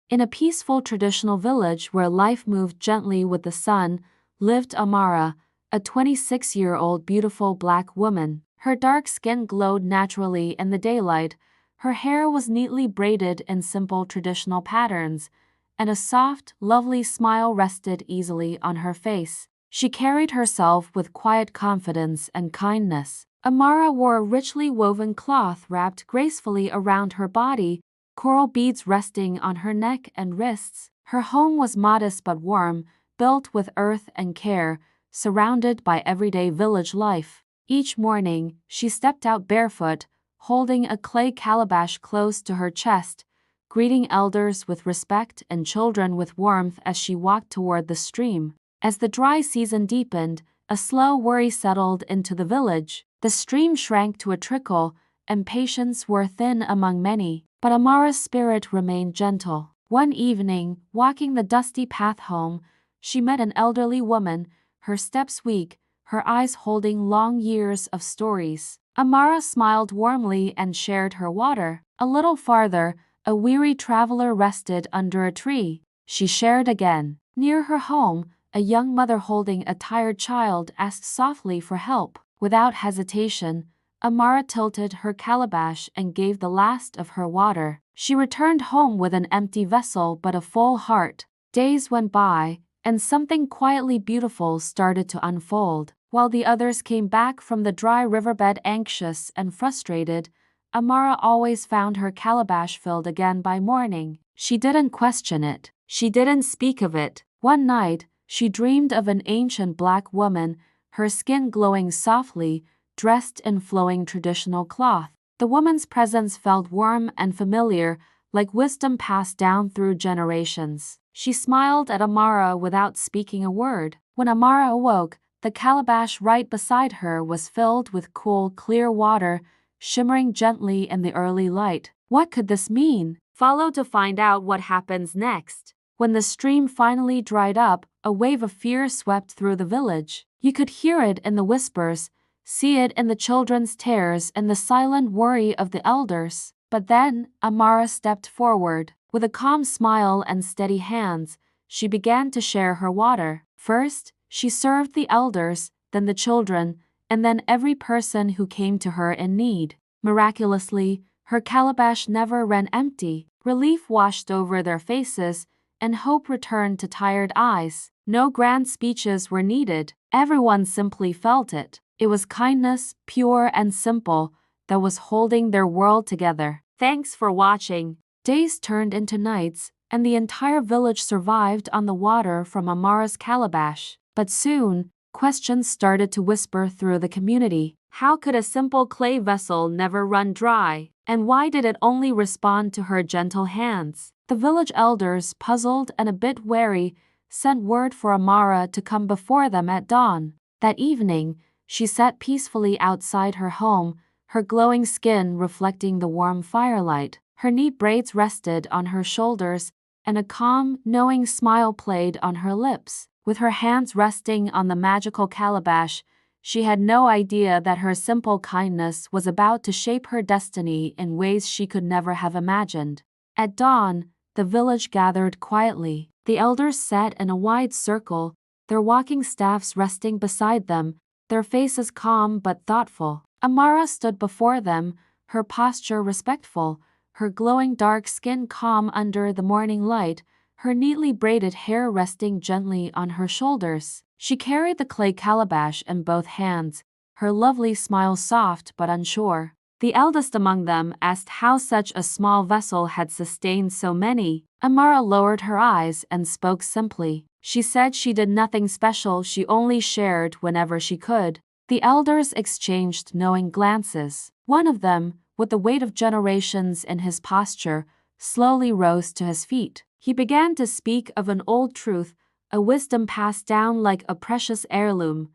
In a peaceful traditional village where life moved gently with the sun, lived Amara, a 26-year-old beautiful black woman. Her dark skin glowed naturally in the daylight, her hair was neatly braided in simple traditional patterns, and a soft, lovely smile rested easily on her face. She carried herself with quiet confidence and kindness. Amara wore a richly woven cloth wrapped gracefully around her body, coral beads resting on her neck and wrists. Her home was modest but warm, built with earth and care, surrounded by everyday village life. Each morning, she stepped out barefoot, holding a clay calabash close to her chest, greeting elders with respect and children with warmth as she walked toward the stream. As the dry season deepened, a slow worry settled into the village. The stream shrank to a trickle, and patients were thin among many. But Amara's spirit remained gentle. One evening, walking the dusty path home, she met an elderly woman, her steps weak, her eyes holding long years of stories. Amara smiled warmly and shared her water. A little farther, a weary traveler rested under a tree. She shared again. Near her home, a young mother holding a tired child asked softly for help. Without hesitation, Amara tilted her calabash and gave the last of her water. She returned home with an empty vessel but a full heart. Days went by, and something quietly beautiful started to unfold. While the others came back from the dry riverbed anxious and frustrated, Amara always found her calabash filled again by morning. She didn't question it. She didn't speak of it. One night, she dreamed of an ancient black woman, her skin glowing softly, dressed in flowing traditional cloth. The woman's presence felt warm and familiar, like wisdom passed down through generations. She smiled at Amara without speaking a word. When Amara awoke, the calabash right beside her was filled with cool, clear water, shimmering gently in the early light. What could this mean? Follow to find out what happens next. When the stream finally dried up, a wave of fear swept through the village. You could hear it in the whispers, see it in the children's tears and the silent worry of the elders. But then, Amara stepped forward. With a calm smile and steady hands, she began to share her water. First, she served the elders, then the children, and then every person who came to her in need. Miraculously, her calabash never ran empty. Relief washed over their faces, and hope returned to tired eyes. No grand speeches were needed. Everyone simply felt it. It was kindness, pure and simple, that was holding their world together. Thanks for watching. Days turned into nights, and the entire village survived on the water from Amara's calabash. But soon, questions started to whisper through the community. How could a simple clay vessel never run dry? And why did it only respond to her gentle hands? The village elders, puzzled and a bit wary, sent word for Amara to come before them at dawn. That evening, she sat peacefully outside her home, her glowing skin reflecting the warm firelight. Her neat braids rested on her shoulders, and a calm, knowing smile played on her lips. With her hands resting on the magical calabash, she had no idea that her simple kindness was about to shape her destiny in ways she could never have imagined. At dawn, the village gathered quietly. The elders sat in a wide circle, their walking staffs resting beside them, their faces calm but thoughtful. Amara stood before them, her posture respectful, her glowing dark skin calm under the morning light, her neatly braided hair resting gently on her shoulders. She carried the clay calabash in both hands, her lovely smile soft but unsure. The eldest among them asked how such a small vessel had sustained so many. Amara lowered her eyes and spoke simply. She said she did nothing special, she only shared whenever she could. The elders exchanged knowing glances. One of them, with the weight of generations in his posture, slowly rose to his feet. He began to speak of an old truth, a wisdom passed down like a precious heirloom,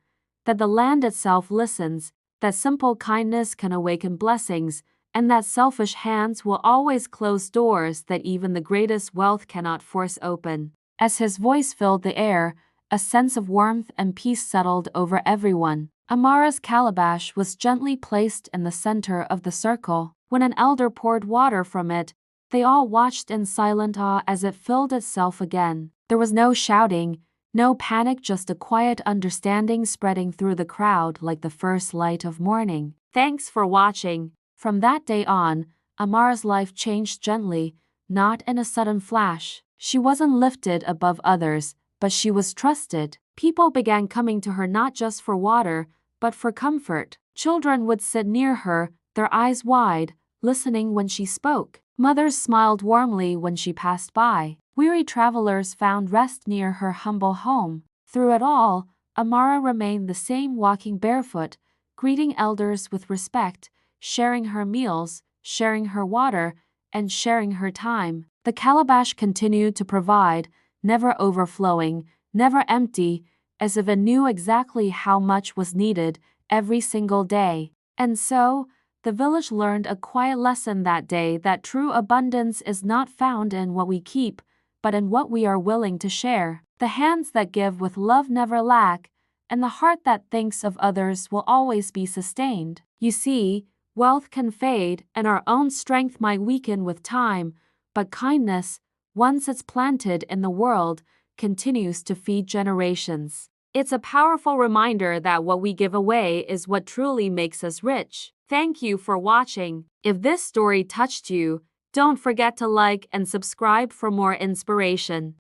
that the land itself listens, that simple kindness can awaken blessings, and that selfish hands will always close doors that even the greatest wealth cannot force open. As his voice filled the air, a sense of warmth and peace settled over everyone. Amara's calabash was gently placed in the center of the circle. When an elder poured water from it, They all watched in silent awe as it filled itself again. There was no shouting, no panic, just a quiet understanding spreading through the crowd like the first light of morning. Thanks for watching. From that day on, Amara's life changed gently, not in a sudden flash. She wasn't lifted above others, but she was trusted. People began coming to her not just for water, but for comfort. Children would sit near her, their eyes wide, listening when she spoke. Mothers smiled warmly when she passed by. Weary travelers found rest near her humble home. Through it all, Amara remained the same, walking barefoot, greeting elders with respect, sharing her meals, sharing her water, and sharing her time. The calabash continued to provide, never overflowing, never empty, as if it knew exactly how much was needed every single day. And so, the village learned a quiet lesson that day, that true abundance is not found in what we keep, but in what we are willing to share. The hands that give with love never lack, and the heart that thinks of others will always be sustained. You see, wealth can fade, and our own strength might weaken with time, but kindness, once it's planted in the world, continues to feed generations. It's a powerful reminder that what we give away is what truly makes us rich. Thank you for watching. If this story touched you, don't forget to like and subscribe for more inspiration.